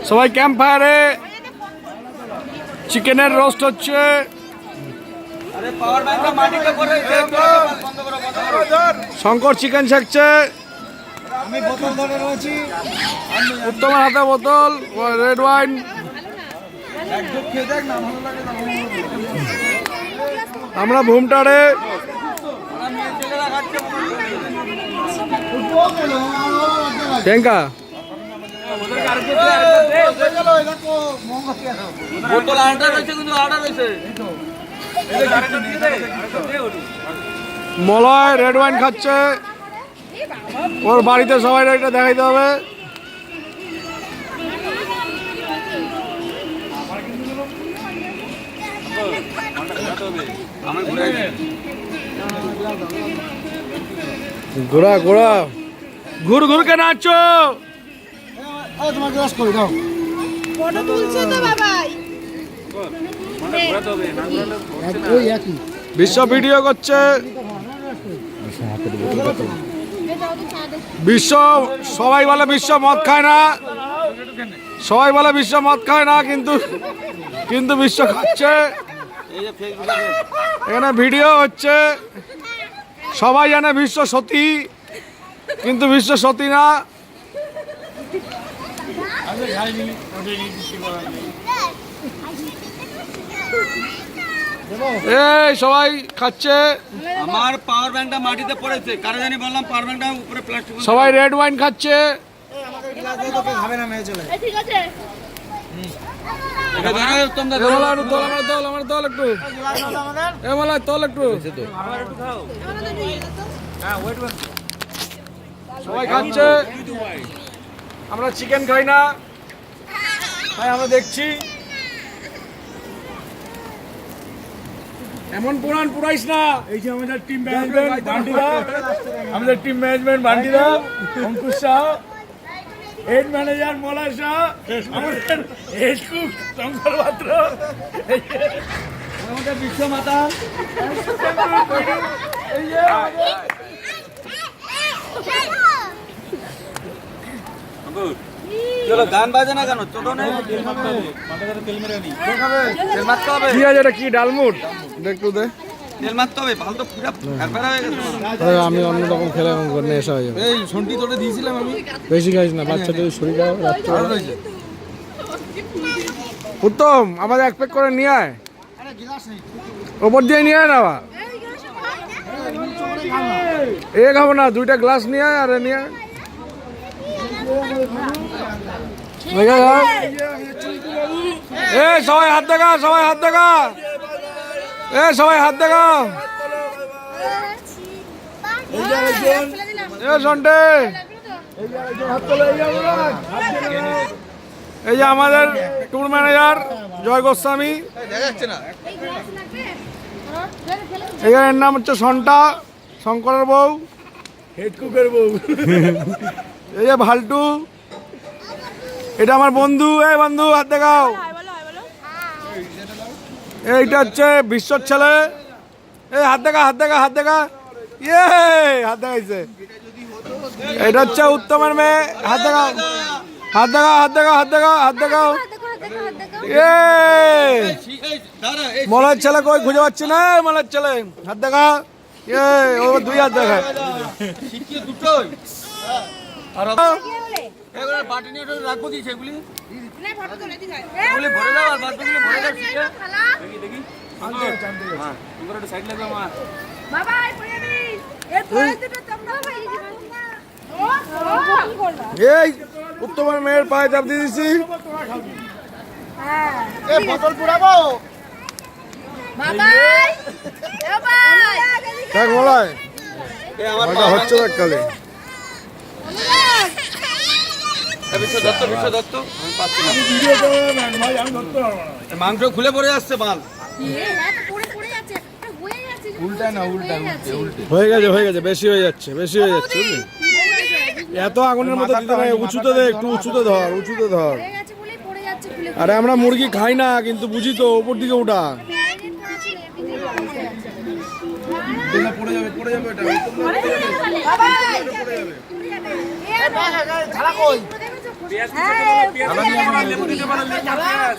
সবাই ক্যাম্প ফায়ারে চিকেনের রোস্ট হচ্ছে। শঙ্কর চিকেন শেখছে, উত্তমের হাতে বোতল, রেড ওয়াইন। আমরা ভুমটারে টেঙ্কা মলয় রেড ওয়াইন খাচ্ছে। ওর বাড়িতে সবাই এটা দেখাইতে হবে। ঘোড়া ঘোড়া ঘুর ঘুর কে নাচো। বিশ্ব ভিডিও করছে। বিশ্ব সবাই বলে বিশ্ব মদ খায় না, সবাই বলে বিশ্ব মদ খায় না, কিন্তু বিশ্ব খাচ্ছে। এখানে ভিডিও হচ্ছে, সবাই জানে বিশ্ব সতী, কিন্তু বিশ্ব সতী না। এই সবাই খাচ্ছে। আমার পাওয়ার ব্যাংকটা মাটিতে পড়েছে, কারণ জানি বললাম পাওয়ার ব্যাংকটা উপরে প্লাস্টিক। সবাই রেড ওয়াইন খাচ্ছে। সবাই খাচ্ছে, আমরা চিকেন খাই না, তাই আমরা দেখছি। এমন পুরাইস না। এই যে আমাদের টিম ম্যানেজমেন্ট বান্টিদা, আমাদের টিম ম্যানেজমেন্ট বান্টিদা, অঙ্কুশ শাহ, হেড ম্যানেজার মলয় শাহ, আমাদের হেড কুক শঙ্কর পাত্র, আমাদের বিশ্ব মাতা। চলো গান বাজে না কেন? চলো না, কি আছে এটা? কি ডালমুট দেখতো দে, তেল মারতে হবে, ভালো তো পুরো ফেরফেরা হয়ে গেছে। আমি অন্যরকম খেলে নেশা হয়ে যাবে। এই সন্টি তোরে দিয়েছিলাম আমি। বেশি খাইস না, বাচ্চাদের শরীর খারাপ রাত্রে। উত্তম আমাদের এক প্যাক করে নিয়ে আয়, ওপর দিয়ে নিয়ে আয় না। এ খাবো না, দুইটা গ্লাস নিয়ে আয়। আর নিয়ে আয়, সবাই হাত দেখা, সবাই হাত দেখা, সবাই হাত দেখা। এই যে আমাদের ট্যুর ম্যানেজার জয় গোস্বামী, এর নাম হচ্ছে সন্টা, শঙ্করের বউ, হেড কুকের বউ। এই যে ভাল্টু, এটা আমার বন্ধু। এই বন্ধু হাত দেখাও। এইটা হচ্ছে বিশ্বর ছেলে। এই হাত দেখা, হাত দেখা, হাত দেখা, ইয়ে হাত দেখাইছে। এটা হচ্ছে উত্তমের মেয়ে, হাত দেখাও, হাত দেখা, হাত দেখা, হাত দেখা, হাত দেখাও। ইয়ে মলের ছেলে কই খুঁজে পাচ্ছি না, মলের ছেলে হাত দেখা। ইয়ে ও দুই হাত দেখা। বাটি নিয়ে রাখবো কি সেগুলি? ভরে দাও আর বাদগুলো ভরে দাও। দেখি সাইড লাগবে আমার। এই উত্তমের মেয়ের পায়ে চাপ দিয়ে দিচ্ছি। বোতল পুরাবো দেখ মলায়, হচ্ছে এককালে। মাংস খুলে পড়ে যাচ্ছে মাল। হয়ে গেছে, হয়ে গেছে, বেশি হয়ে যাচ্ছে, বেশি হয়ে যাচ্ছে। বুঝলি, এত আগুনের মতো দিতে পারে। উঁচুতে দে, একটু উঁচুতে ধর, উঁচুতে ধর। আরে আমরা মুরগি খাই না, কিন্তু বুঝি তো, ওপর দিকে উঠা। পড়ে যাবে, পড়ে যাবে, এটা পেঁয়াজ কুচাতে বলো, পেঁয়াজ কুচাতে বলো, লেবু দিতে বলো, লেবু, পেঁয়াজ।